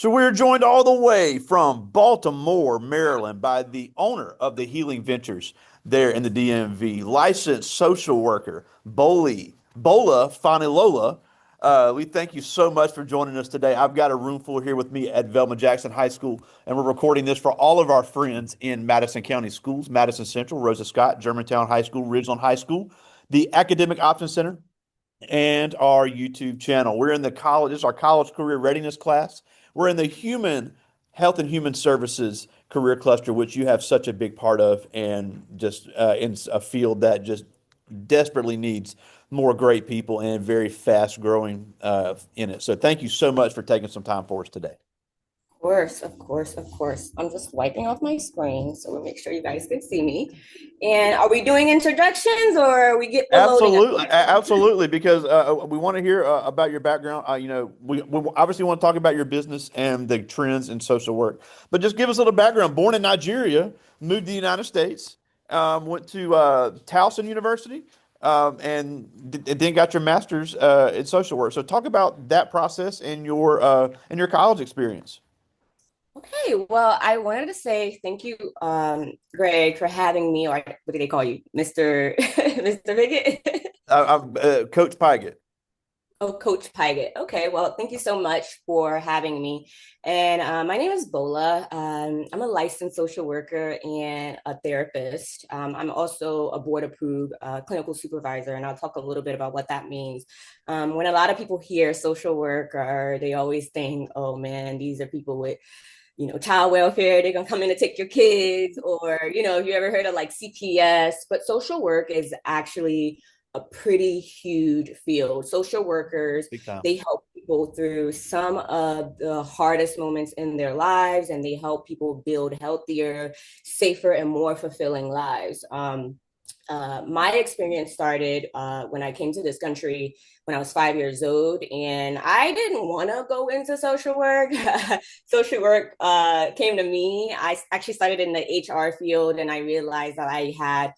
So we're joined all the way from Baltimore, Maryland, by the owner of the Healing Ventures there in the DMV, licensed social worker, Bola Fanilola. We thank you so much for joining us today. I've got a room full here with me at Velma Jackson High School, and we're recording this for all of our friends in Madison County schools, Madison Central, Rosa Scott, Germantown High School, Ridgeland High School, the Academic Options Center, and our YouTube channel. We're in the college, this is our college career readiness class. We're in the human health and human services career cluster, which you have such a big part of, and just in a field that just desperately needs more great people and very fast growing in it. So thank you so much for taking some time for us today. Course, of course, of course. I'm just wiping off my screen so we'll make sure you guys can see me. And are we doing introductions or we get the loading up? Absolutely, because we want to hear about your background. We obviously want to talk about your business and the trends in social work, but just give us a little background. Born in Nigeria, moved to the United States, went to Towson University, and then got your master's in social work. So talk about that process and your college experience. Okay, well, I wanted to say thank you, Greg, for having me, or what do they call you, Mr. Mr. Bigot? I'm Coach Pygott. Oh, Coach Pygott. Okay, well, thank you so much for having me. And my name is Bola. I'm a licensed social worker and a therapist. I'm also a board approved clinical supervisor, and I'll talk a little bit about what that means. When a lot of people hear social worker, they always think, oh man, these are people with child welfare, they're gonna come in and take your kids, or, if you ever heard of like CPS, but social work is actually a pretty huge field. Social workers, Big time. they help people through some of the hardest moments in their lives, and they help people build healthier, safer, and more fulfilling lives. My experience started when I came to this country when I was 5 years old, and I didn't want to go into social work. Social work came to me. I actually started in the HR field, and I realized that I had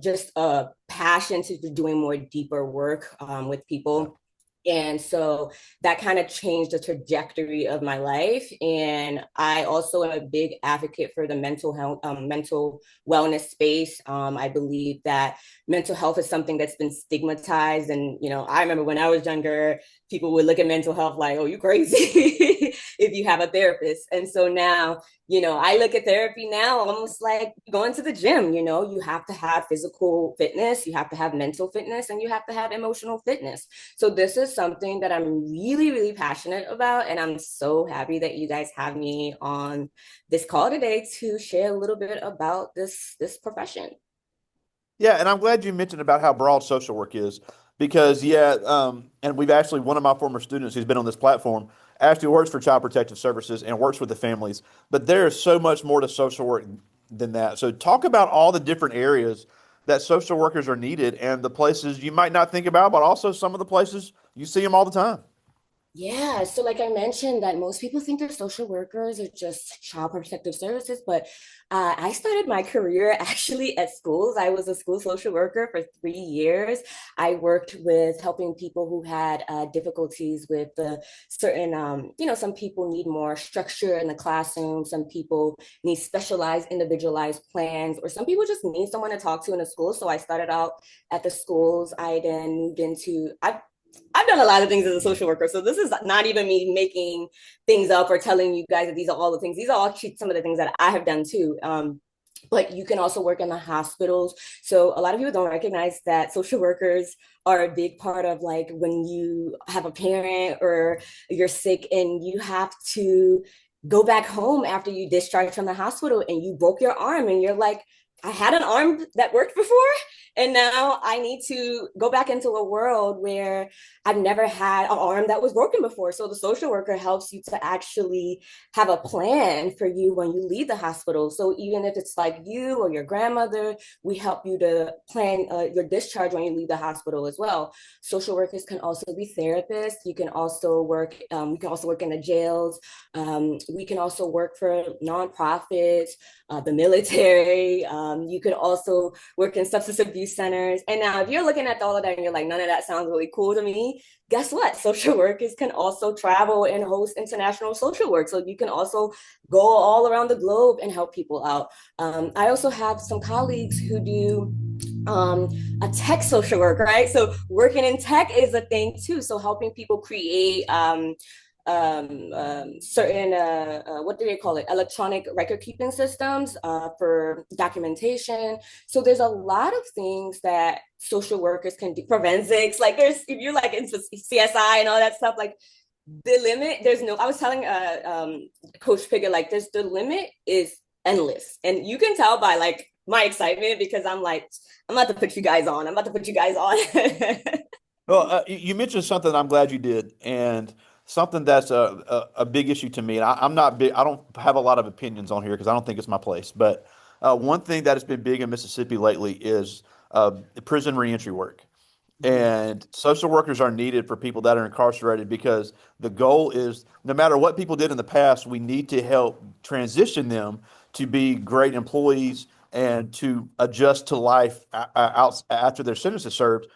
just a passion to doing more deeper work with people. And so that kind of changed the trajectory of my life. And I also am a big advocate for the mental health, mental wellness space. I believe that mental health is something that's been stigmatized. And, I remember when I was younger, people would look at mental health like, oh, you crazy if you have a therapist. And so now, I look at therapy now almost like going to the gym. You have to have physical fitness, you have to have mental fitness, and you have to have emotional fitness. So this is something that I'm really, really passionate about. And I'm so happy that you guys have me on this call today to share a little bit about this profession. Yeah, and I'm glad you mentioned about how broad social work is because yeah, and we've actually one of my former students who's been on this platform actually works for Child Protective Services and works with the families, but there is so much more to social work than that. So talk about all the different areas that social workers are needed and the places you might not think about, but also some of the places you see them all the time. Yeah, so like I mentioned, that most people think they're social workers or just child protective services, but I started my career actually at schools. I was a school social worker for 3 years. I worked with helping people who had difficulties with the certain, some people need more structure in the classroom. Some people need specialized, individualized plans, or some people just need someone to talk to in a school. So I started out at the schools. I then moved into, I've done a lot of things as a social worker. So this is not even me making things up or telling you guys that these are all the things. These are all some of the things that I have done too. But you can also work in the hospitals. So a lot of people don't recognize that social workers are a big part of, like, when you have a parent or you're sick and you have to go back home after you discharge from the hospital and you broke your arm and you're like, I had an arm that worked before, and now I need to go back into a world where I've never had an arm that was broken before. So the social worker helps you to actually have a plan for you when you leave the hospital. So even if it's like you or your grandmother, we help you to plan your discharge when you leave the hospital as well. Social workers can also be therapists. You can also work. We can also work in the jails. We can also work for nonprofits, the military. You could also work in substance abuse centers. And now, if you're looking at all of that and you're like, none of that sounds really cool to me, guess what? Social workers can also travel and host international social work. So you can also go all around the globe and help people out. I also have some colleagues who do um, a tech social work, right? So working in tech is a thing too. So helping people create certain what do they call it, electronic record keeping systems for documentation. So there's a lot of things that social workers can do. Forensics, like there's, if you're like into CSI and all that stuff, like the limit, there's no, I was telling Coach Piggott, like there's, the limit is endless. And you can tell by like my excitement, because I'm like, I'm about to put you guys on. I'm about to put you guys on. Well, you mentioned something I'm glad you did, and something that's a big issue to me. And I'm not big. I don't have a lot of opinions on here because I don't think it's my place. But one thing that has been big in Mississippi lately is prison reentry work. And social workers are needed for people that are incarcerated because the goal is no matter what people did in the past, we need to help transition them to be great employees and to adjust to life out after their sentence is served.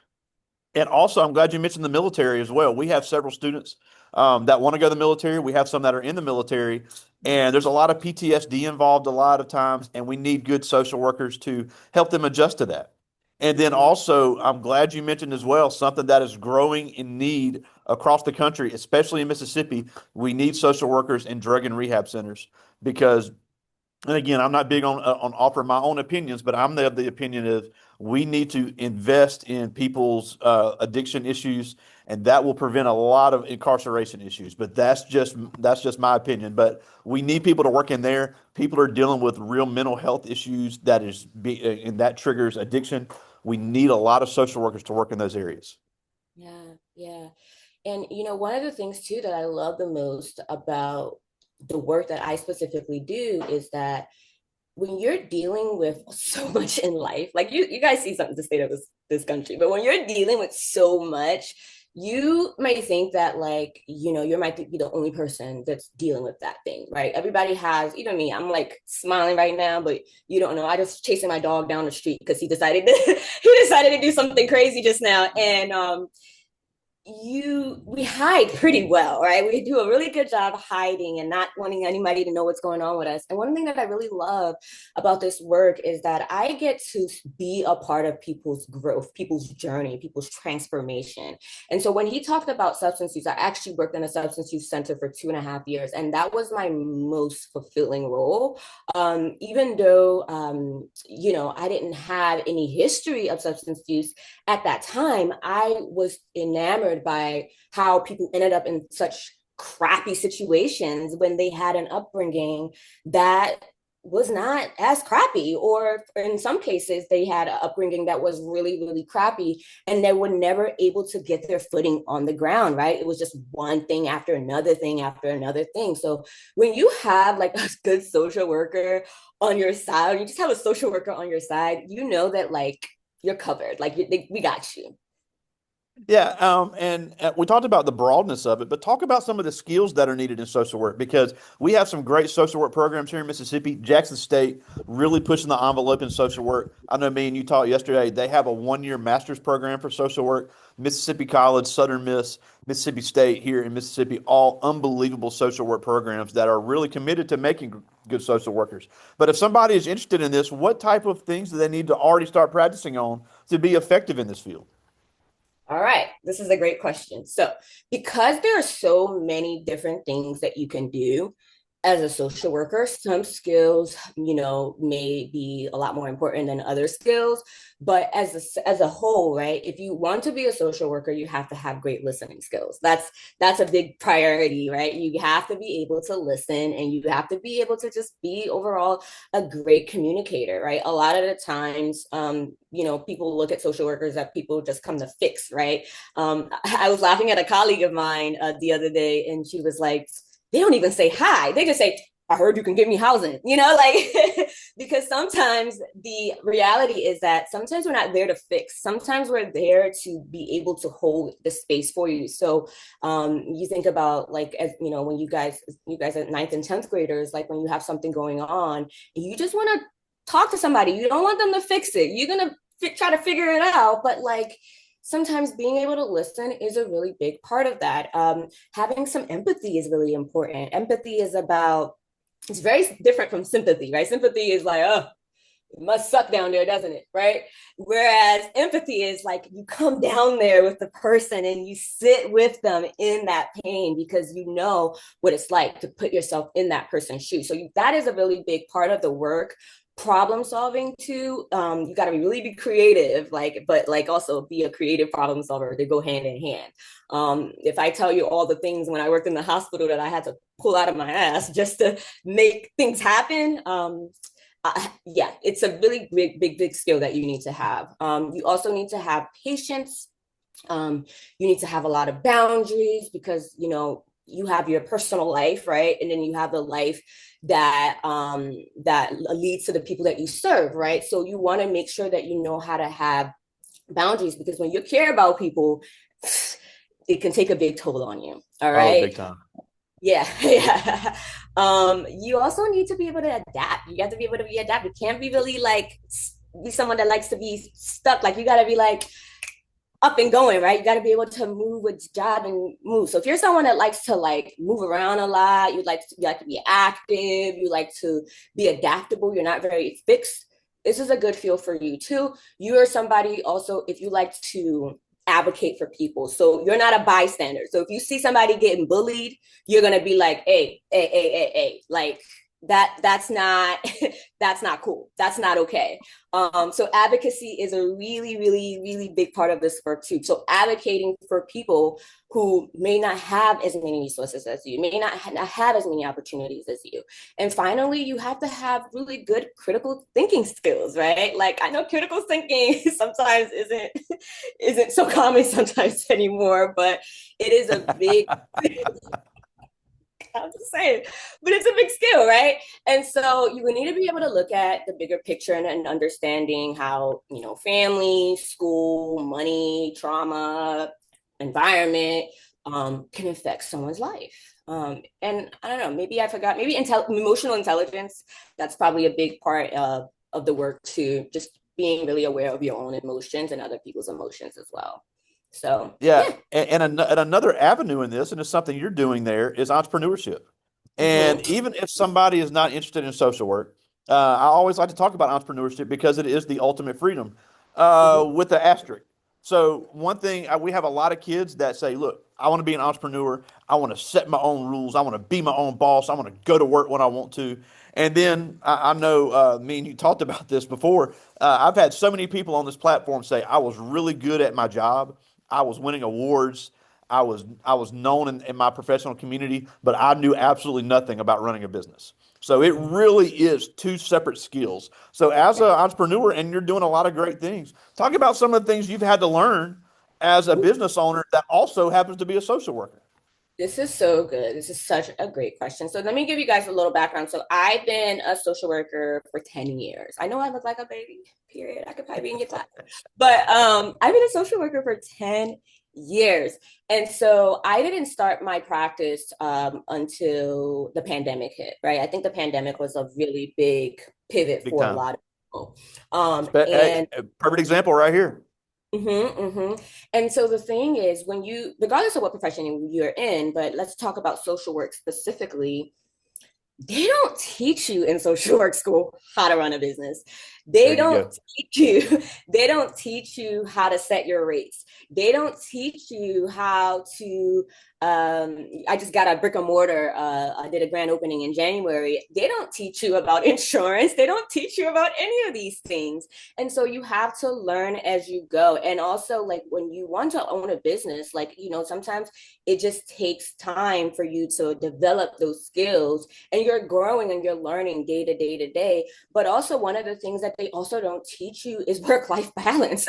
And also, I'm glad you mentioned the military as well. We have several students that want to go to the military. We have some that are in the military, and there's a lot of PTSD involved a lot of times, and we need good social workers to help them adjust to that. And then also, I'm glad you mentioned as well something that is growing in need across the country, especially in Mississippi. We need social workers in drug and rehab centers because, and again, I'm not big on offering my own opinions, but I'm of the opinion of we need to invest in people's addiction issues, and that will prevent a lot of incarceration issues. But that's just my opinion. But we need people to work in there. People are dealing with real mental health issues and that triggers addiction. We need a lot of social workers to work in those areas. Yeah, yeah. And one of the things too that I love the most about the work that I specifically do is that when you're dealing with so much in life, like you guys see something to state of this country, but when you're dealing with so much, you may think that like, you might be the only person that's dealing with that thing, right? Everybody has, me, I'm like smiling right now, but you don't know. I just chasing my dog down the street because he decided to he decided to do something crazy just now. And we hide pretty well, right? We do a really good job hiding and not wanting anybody to know what's going on with us. And one thing that I really love about this work is that I get to be a part of people's growth, people's journey, people's transformation. And so when he talked about substance use, I actually worked in a substance use center for 2.5 years, and that was my most fulfilling role. Even though I didn't have any history of substance use at that time, I was enamored by how people ended up in such crappy situations when they had an upbringing that was not as crappy, or in some cases they had an upbringing that was really really crappy, and they were never able to get their footing on the ground, right? It was just one thing after another thing after another thing. So when you have like a good social worker on your side, you just have a social worker on your side, that like you're covered, like we got you. Yeah, and we talked about the broadness of it, but talk about some of the skills that are needed in social work because we have some great social work programs here in Mississippi. Jackson State really pushing the envelope in social work. I know me and you talked yesterday. They have a 1-year master's program for social work. Mississippi College, Southern Miss, Mississippi State here in Mississippi, all unbelievable social work programs that are really committed to making good social workers. But if somebody is interested in this, what type of things do they need to already start practicing on to be effective in this field? All right, this is a great question. So, because there are so many different things that you can do as a social worker, some skills, may be a lot more important than other skills. But as a whole, right? If you want to be a social worker, you have to have great listening skills. That's a big priority, right? You have to be able to listen, and you have to be able to just be overall a great communicator, right? A lot of the times, people look at social workers that people just come to fix, right? I was laughing at a colleague of mine the other day, and she was like, they don't even say hi. They just say, I heard you can give me housing, like, because sometimes the reality is that sometimes we're not there to fix. Sometimes we're there to be able to hold the space for you. So you think about like, as when you guys are ninth and 10th graders, like when you have something going on, you just want to talk to somebody. You don't want them to fix it. You're gonna try to figure it out, but like sometimes being able to listen is a really big part of that. Having some empathy is really important. Empathy is about, it's very different from sympathy, right? Sympathy is like, oh, it must suck down there, doesn't it? Right. Whereas empathy is like you come down there with the person and you sit with them in that pain because you know what it's like to put yourself in that person's shoes. So that is a really big part of the work. Problem solving too. You got to be creative, like, but like also be a creative problem solver. They go hand in hand. If I tell you all the things when I worked in the hospital that I had to pull out of my ass just to make things happen, yeah, it's a really big skill that you need to have. You also need to have patience. You need to have a lot of boundaries because, you know, you have your personal life, right? And then you have the life that leads to the people that you serve, right? So you want to make sure that you know how to have boundaries because when you care about people, it can take a big toll on you. All Oh, big right. time. Yeah, yeah. You also need to be able to adapt. You have to be able to be adapt. You can't be really like be someone that likes to be stuck. Like you gotta be like up and going, right? You gotta be able to move with job and move. So if you're someone that likes to like move around a lot, you like to be active, you like to be adaptable, you're not very fixed. This is a good feel for you too. You are somebody also if you like to advocate for people. So you're not a bystander. So if you see somebody getting bullied, you're gonna be like, hey, like that's not that's not cool. That's not okay. So advocacy is a really big part of this work too. So advocating for people who may not have as many resources as you, may not have as many opportunities as you. And finally, you have to have really good critical thinking skills, right? Like I know critical thinking sometimes isn't so common sometimes anymore, but it is a big I'm just saying, but it's a big skill, right? And so you would need to be able to look at the bigger picture and understanding how, you know, family, school, money, trauma, environment can affect someone's life. And I don't know, maybe I forgot, maybe emotional intelligence, that's probably a big part of the work too, just being really aware of your own emotions and other people's emotions as well. So, Yeah, yeah. and another avenue in this, and it's something you're doing there, is entrepreneurship. And Mm-hmm. even if somebody is not interested in social work, I always like to talk about entrepreneurship because it is the ultimate freedom, Mm-hmm. with the asterisk. So one thing we have a lot of kids that say, "Look, I want to be an entrepreneur. I want to set my own rules. I want to be my own boss. I want to go to work when I want to." And then I know me and you talked about this before. I've had so many people on this platform say, "I was really good at my job. I was winning awards. I was known in my professional community, but I knew absolutely nothing about running a business." So it Mm-hmm. really is two separate skills. So as an Right. entrepreneur, and you're doing a lot of great things, talk about some of the things you've had to learn as a business owner that also happens to be a social worker. This is so good. This is such a great question. So let me give you guys a little background. So I've been a social worker for 10 years. I know I look like a baby, period. I could probably be in your class. But I've been a social worker for 10 years. And so I didn't start my practice until the pandemic hit, right? I think the pandemic was a really big pivot Big for a time. lot of people. Hey, And perfect example right here. Mm-hmm, mm-hmm. And so the thing is, when you, regardless of what profession you're in, but let's talk about social work specifically, they don't teach you in social work school how to run a business. There They you don't go. teach you, they don't teach you how to set your rates. They don't teach you how to I just got a brick and mortar. I did a grand opening in January. They don't teach you about insurance. They don't teach you about any of these things. And so you have to learn as you go. And also, like when you want to own a business, like, you know, sometimes it just takes time for you to develop those skills and you're growing and you're learning day to day to day. But also, one of the things that they also don't teach you is work life balance.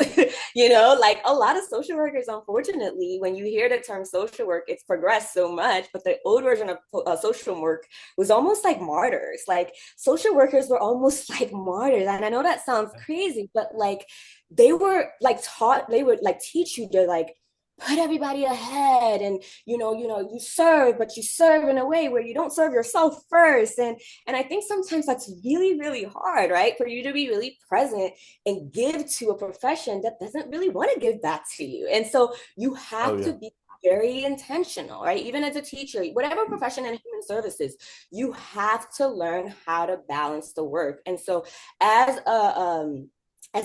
You know, like a lot of social workers, unfortunately, when you hear the term social work, it's progressed so much. But the old version of social work was almost like martyrs. Like social workers were almost like martyrs. And I know that sounds crazy, but like they were like taught, they would like teach you to like put everybody ahead, and you serve, but you serve in a way where you don't serve yourself first. And I think sometimes that's really, really hard, right? For you to be really present and give to a profession that doesn't really want to give back to you. And so you Oh have yeah. to be very intentional, right? Even as a teacher, whatever profession in human services, you have to learn how to balance the work. And so as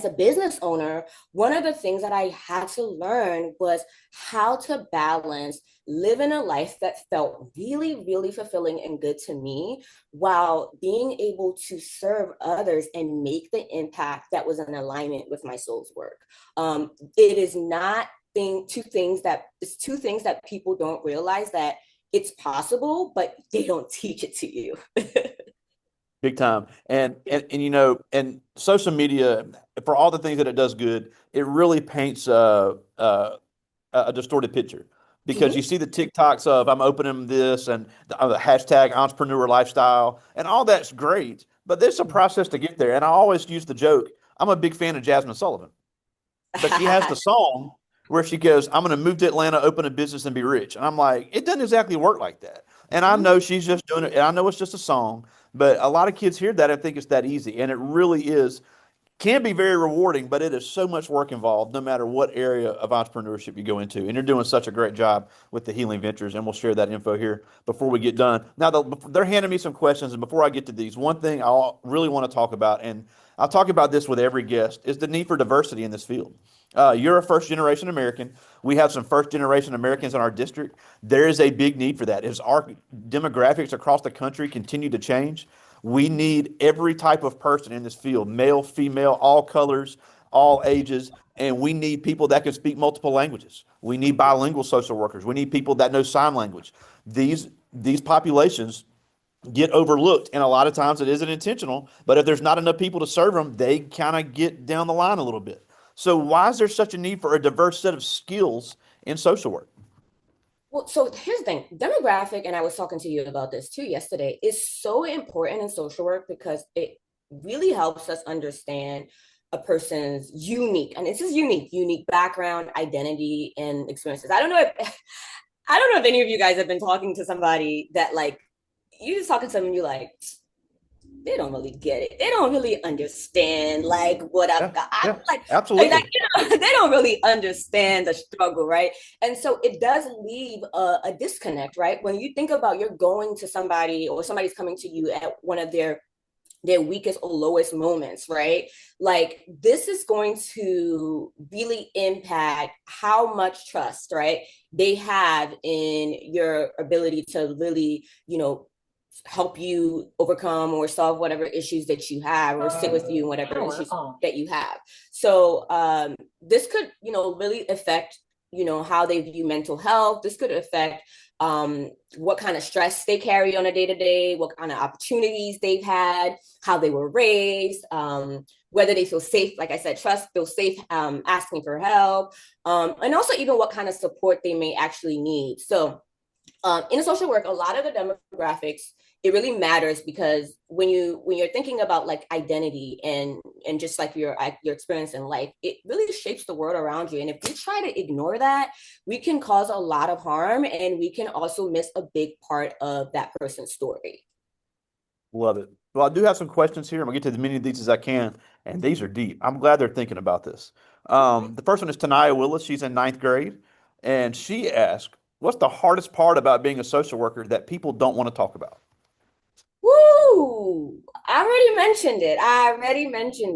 a business owner, one of the things that I had to learn was how to balance living a life that felt really, really fulfilling and good to me while being able to serve others and make the impact that was in alignment with my soul's work. It is not two things that people don't realize, that it's possible, but they don't teach it to you. Big time. And and social media, for all the things that it does good, it really paints a distorted picture because you Mhm. see the TikToks of I'm opening this and the hashtag entrepreneur lifestyle and all that's great, but there's a process to get there. And I always use the joke. I'm a big fan of Jasmine Sullivan, but she has the song where she goes, I'm going to move to Atlanta, open a business, and be rich. And I'm like, it doesn't exactly work like that. And I know she's just doing it. And I know it's just a song, but a lot of kids hear that and think it's that easy. And it really is, can be very rewarding, but it is so much work involved no matter what area of entrepreneurship you go into. And you're doing such a great job with the Healing Ventures, and we'll share that info here before we get done. Now, they're handing me some questions, and before I get to these, one thing I really want to talk about, and I'll talk about this with every guest, is the need for diversity in this field. You're a first generation American. We have some first generation Americans in our district. There is a big need for that. As our demographics across the country continue to change, we need every type of person in this field, male, female, all colors, all ages, and we need people that can speak multiple languages. We need bilingual social workers. We need people that know sign language. These populations get overlooked, and a lot of times it isn't intentional, but if there's not enough people to serve them, they kind of get down the line a little bit. So why is there such a need for a diverse set of skills in social work? Well, so here's the thing, demographic, and I was talking to you about this too yesterday, is so important in social work because it really helps us understand a person's unique, and this is unique background, identity, and experiences. I don't know if any of you guys have been talking to somebody that, like, you just talking to them and you're like, they don't really get it. They don't really understand like what I've Yeah, got. yeah, Like, absolutely. they don't really understand the struggle, right? And so it does leave a disconnect, right? When you think about you're going to somebody or somebody's coming to you at one of their weakest or lowest moments, right? Like this is going to really impact how much trust, right, they have in your ability to really, help you overcome or solve whatever issues that you have or sit with you in whatever issues that you have. So this could, really affect, how they view mental health. This could affect what kind of stress they carry on a day to day, what kind of opportunities they've had, how they were raised, whether they feel safe, like I said, feel safe asking for help, and also even what kind of support they may actually need. So in social work, a lot of the demographics, it really matters because when you're thinking about like identity and just like your experience in life, it really shapes the world around you. And if we try to ignore that, we can cause a lot of harm, and we can also miss a big part of that person's story. Love it. Well, I do have some questions here. I'm gonna get to as many of these as I can, and these are deep. I'm glad they're thinking about this. The first one is Tanaya Willis. She's in ninth grade, and she asked, "What's the hardest part about being a social worker that people don't want to talk about?" Woo! I already mentioned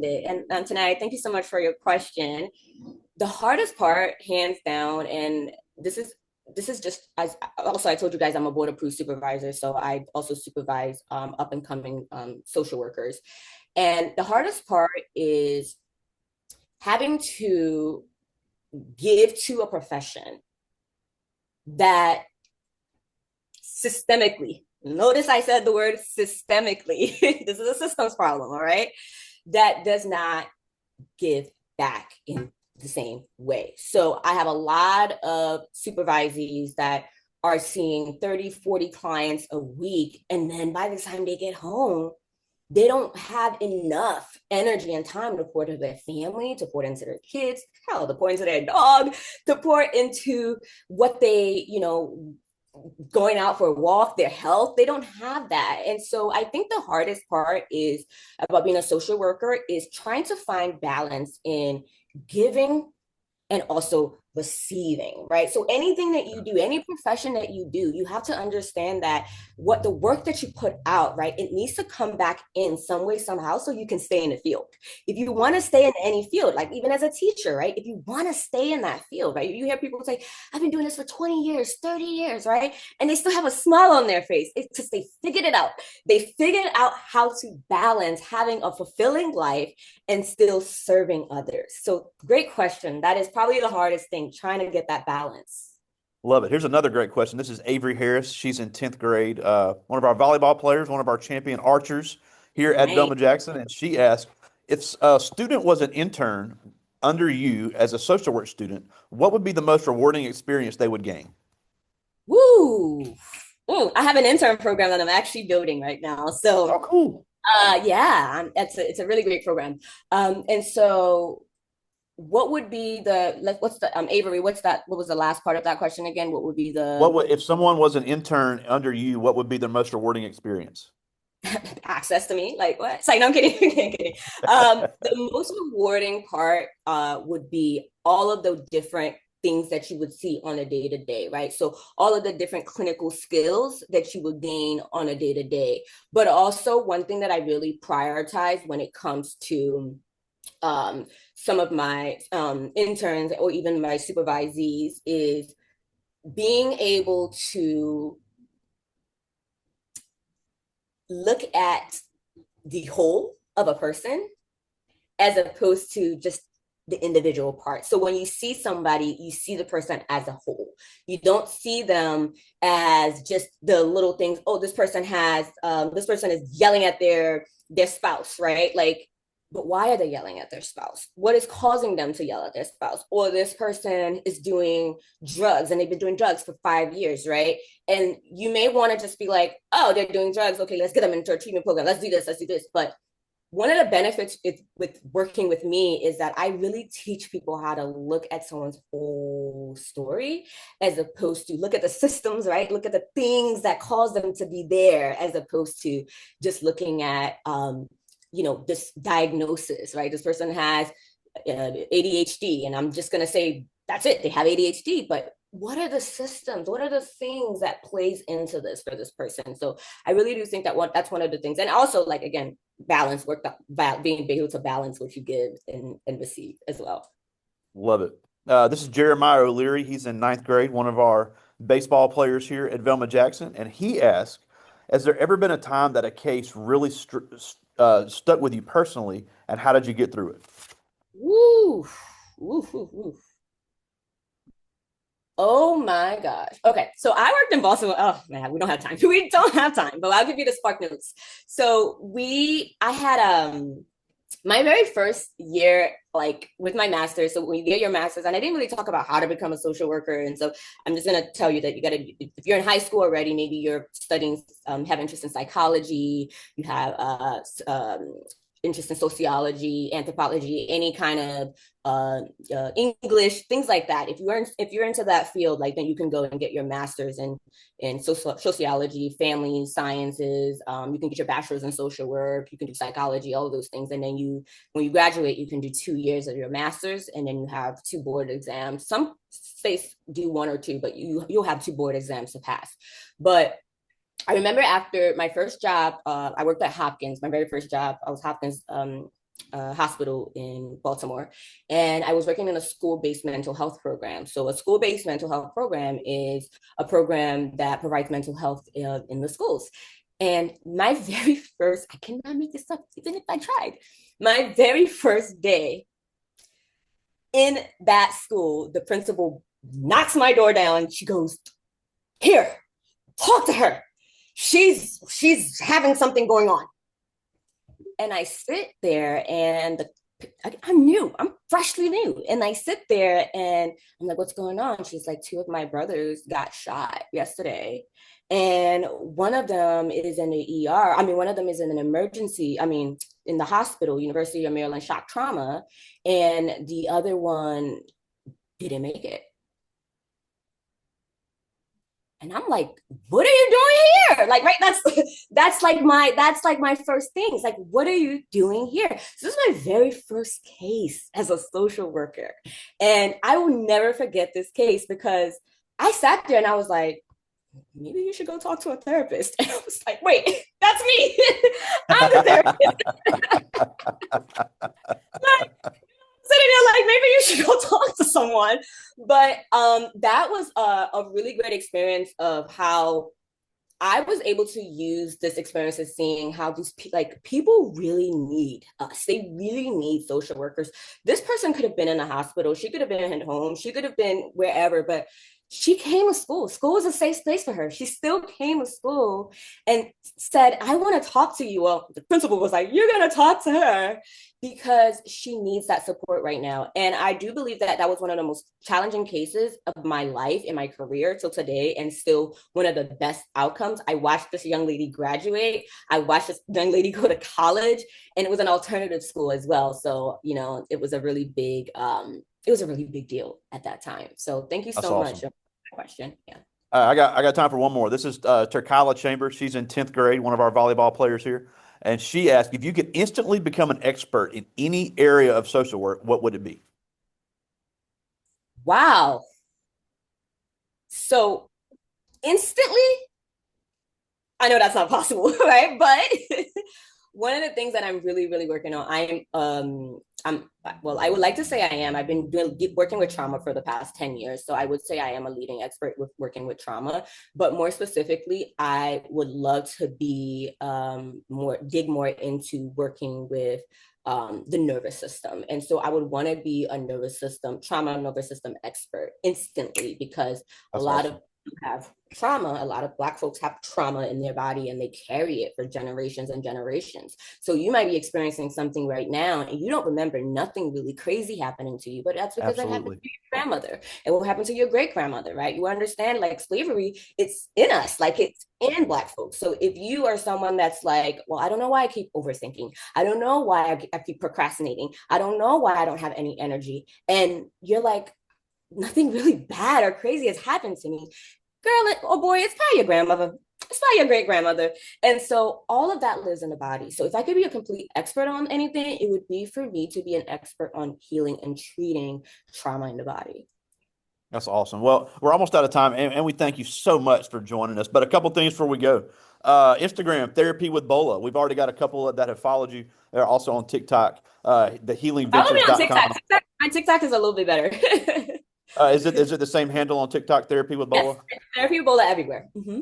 it. And tonight, thank you so much for your question. The hardest part, hands down, and this is just as also I told you guys I'm a board approved supervisor, so I also supervise up and coming social workers. And the hardest part is having to give to a profession that systemically, notice I said the word systemically, this is a systems problem, all right, that does not give back in the same way. So I have a lot of supervisees that are seeing 30, 40 clients a week. And then by the time they get home, they don't have enough energy and time to pour into their family, to pour into their kids, hell, to pour into their dog, to pour into what they, going out for a walk, their health. They don't have that. And so I think the hardest part is about being a social worker is trying to find balance in giving and also receiving, right? So anything that you do, any profession that you do, you have to understand that what the work that you put out, right, it needs to come back in some way, somehow, so you can stay in the field. If you want to stay in any field, like even as a teacher, right, if you want to stay in that field, right, you hear people say, I've been doing this for 20 years, 30 years, right? And they still have a smile on their face. It's because they figured it out. They figured out how to balance having a fulfilling life and still serving others. So great question. That is probably the hardest thing, trying to get that balance. Love it. Here's another great question. This is Avery Harris. She's in 10th grade, one of our volleyball players, one of our champion archers here at Right. Velma Jackson. And she asked, if a student was an intern under you as a social work student, what would be the most rewarding experience they would gain? Woo. Ooh, I have an intern program that I'm actually building right now. Oh, So cool. yeah, it's a really great program. And so what would be the like what's the Avery, what's that? What was the last part of that question again? What would be What the would, if someone was an intern under you, what would be their most rewarding experience? access to me? Like what? It's like, no, I'm kidding. I'm kidding. The most rewarding part would be all of the different things that you would see on a day to day, right? So all of the different clinical skills that you would gain on a day to day. But also one thing that I really prioritize when it comes to um, some of my interns or even my supervisees is being able to look at the whole of a person as opposed to just the individual part. So when you see somebody, you see the person as a whole. You don't see them as just the little things. Oh, this person is yelling at their spouse, right? Like, but why are they yelling at their spouse? What is causing them to yell at their spouse? Or this person is doing drugs and they've been doing drugs for 5 years, right? And you may want to just be like, oh, they're doing drugs. Okay, let's get them into a treatment program. Let's do this. Let's do this. But one of the benefits with working with me is that I really teach people how to look at someone's whole story as opposed to look at the systems, right? Look at the things that cause them to be there as opposed to just looking at this diagnosis, right? This person has ADHD, and I'm just going to say, that's it. They have ADHD, but what are the systems? What are the things that plays into this for this person? So I really do think that's one of the things. And also, like, again, balance work, being able to balance what you give and receive as well. Love it. This is Jeremiah O'Leary. He's in ninth grade, one of our baseball players here at Velma Jackson. And he asked, has there ever been a time that a case really stuck with you personally, and how did you get through it? Woo, woo, woo, woo. Oh my gosh. Okay. So I worked in Baltimore. Oh man, we don't have time. We don't have time, but I'll give you the spark notes. I had my very first year, like with my master's. So when you get your master's, and I didn't really talk about how to become a social worker. And so I'm just gonna tell you that you gotta, if you're in high school already, maybe you're studying, have interest in psychology, you have interest in sociology, anthropology, any kind of English, things like that. If you're into that field, like then you can go and get your master's in sociology, family sciences. You can get your bachelor's in social work. You can do psychology, all of those things, and then when you graduate, you can do 2 years of your master's, and then you have two board exams. Some states do one or two, but you'll have two board exams to pass. But I remember after my first job, I worked at Hopkins. My very first job, I was Hopkins Hospital in Baltimore, and I was working in a school-based mental health program. So a school-based mental health program is a program that provides mental health in the schools. And my very first, I cannot make this up, even if I tried. My very first day in that school, the principal knocks my door down. She goes, "Here, talk to her. She's having something going on." And I sit there, and I'm new. I'm freshly new. And I sit there and I'm like, what's going on? She's like, two of my brothers got shot yesterday. And one of them is in the ER. I mean, one of them is in an emergency, I mean, in the hospital, University of Maryland shock trauma. And the other one didn't make it. And I'm like, what are you doing here? Like, right, that's like my first thing. It's like, what are you doing here? So this is my very first case as a social worker. And I will never forget this case because I sat there and I was like, maybe you should go talk to a therapist. And I was like, wait, that's me. I'm the therapist. Like, sitting there like maybe you should go talk to someone. But that was a really great experience of how I was able to use this experience of seeing how these like people really need us. They really need social workers. This person could have been in a hospital. She could have been at home. She could have been wherever, but she came to school. School was a safe place for her. She still came to school and said, I want to talk to you. Well, the principal was like, you're going to talk to her because she needs that support right now. And I do believe that that was one of the most challenging cases of my life in my career till today, and still one of the best outcomes. I watched this young lady graduate. I watched this young lady go to college, and it was an alternative school as well. So, it was a really big deal at that time. So thank you That's so much awesome. for that question. Yeah. I got time for one more. This is Terkala Chambers. She's in 10th grade, one of our volleyball players here. And she asked if you could instantly become an expert in any area of social work, what would it be? Wow. So instantly, I know that's not possible, right? But one of the things that I'm really, really working on, I'm well, I would like to say I am. I've been working with trauma for the past 10 years. So I would say I am a leading expert with working with trauma. But more specifically, I would love to be dig more into working with the nervous system. And so I would want to be a trauma nervous system expert instantly, because a That's lot awesome. of have trauma. A lot of Black folks have trauma in their body and they carry it for generations and generations. So you might be experiencing something right now and you don't remember nothing really crazy happening to you, but that's because it happened Absolutely. to your grandmother. It will happen to your great grandmother, right? You understand, like, slavery, it's in us, like it's in Black folks. So if you are someone that's like, well, I don't know why I keep overthinking, I don't know why I keep procrastinating, I don't know why I don't have any energy, and you're like, nothing really bad or crazy has happened to me, girl, oh boy, it's probably your grandmother. It's probably your great grandmother. And so all of that lives in the body. So if I could be a complete expert on anything, it would be for me to be an expert on healing and treating trauma in the body. That's awesome. Well, we're almost out of time, and we thank you so much for joining us. But a couple things before we go. Instagram, Therapy with Bola. We've already got a couple that have followed you. They're also on TikTok, Follow me on thehealingventures.com. TikTok. My TikTok is a little bit better. Is it the same handle on TikTok, Therapy with Yes, Bola? therapy Ebola everywhere. Mm-hmm.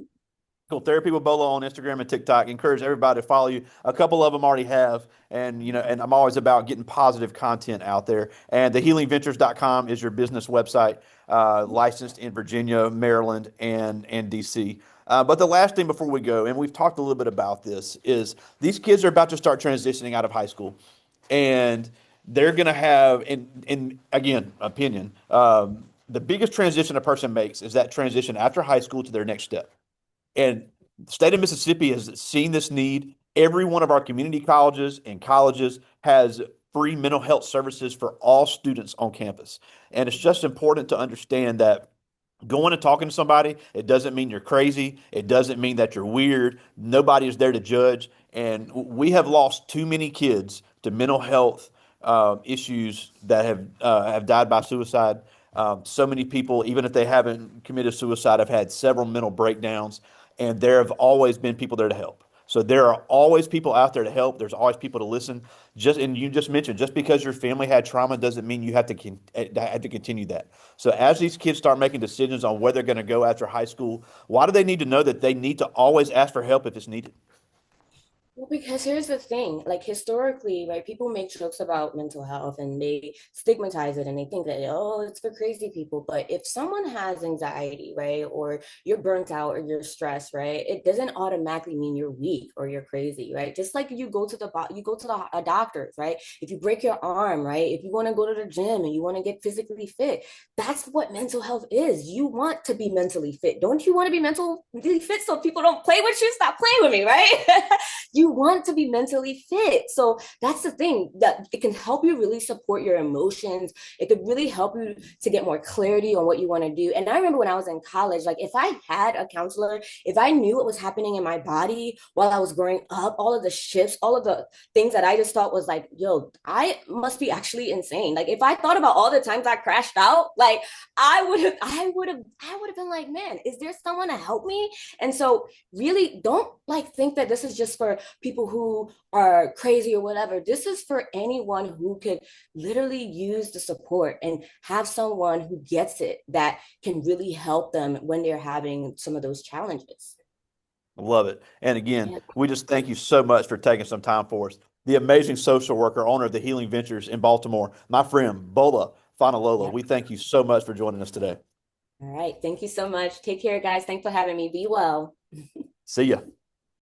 Cool. Therapy with Bola on Instagram and TikTok. Encourage everybody to follow you. A couple of them already have. And I'm always about getting positive content out there. And thehealingventures.com is your business website, licensed in Virginia, Maryland, and DC. But the last thing before we go, and we've talked a little bit about this, is these kids are about to start transitioning out of high school. And they're going to have, in again, opinion, the biggest transition a person makes is that transition after high school to their next step. And the state of Mississippi has seen this need. Every one of our community colleges and colleges has free mental health services for all students on campus. And it's just important to understand that going and talking to somebody, it doesn't mean you're crazy. It doesn't mean that you're weird. Nobody is there to judge. And we have lost too many kids to mental health issues that have died by suicide. So many people, even if they haven't committed suicide, have had several mental breakdowns, and there have always been people there to help. So there are always people out there to help. There's always people to listen. And you just mentioned, just because your family had trauma doesn't mean you have to continue that. So as these kids start making decisions on where they're going to go after high school, why do they need to know that they need to always ask for help if it's needed? Well, because here's the thing, like historically, right, people make jokes about mental health and they stigmatize it and they think that, oh, it's for crazy people. But if someone has anxiety, right, or you're burnt out or you're stressed, right, it doesn't automatically mean you're weak or you're crazy, right? Just like you go to the doctors, right? If you break your arm, right, if you want to go to the gym and you want to get physically fit, that's what mental health is. You want to be mentally fit. Don't you want to be mentally fit so people don't play with you? Stop playing with me, right? You want to be mentally fit. So that's the thing that it can help you really support your emotions. It could really help you to get more clarity on what you want to do. And I remember when I was in college, like if I had a counselor, if I knew what was happening in my body while I was growing up, all of the shifts, all of the things that I just thought was like, yo, I must be actually insane. Like if I thought about all the times I crashed out, like I would have been like, man, is there someone to help me? And so really don't like think that this is just for people who are crazy or whatever. This is for anyone who could literally use the support and have someone who gets it that can really help them when they're having some of those challenges. Love it. And again, Yeah. we just thank you so much for taking some time for us. The amazing social worker, owner of the Healing Ventures in Baltimore, my friend Bola Fanilola. Yeah. We thank you so much for joining us today. All right. Thank you so much. Take care, guys. Thanks for having me. Be well. See ya.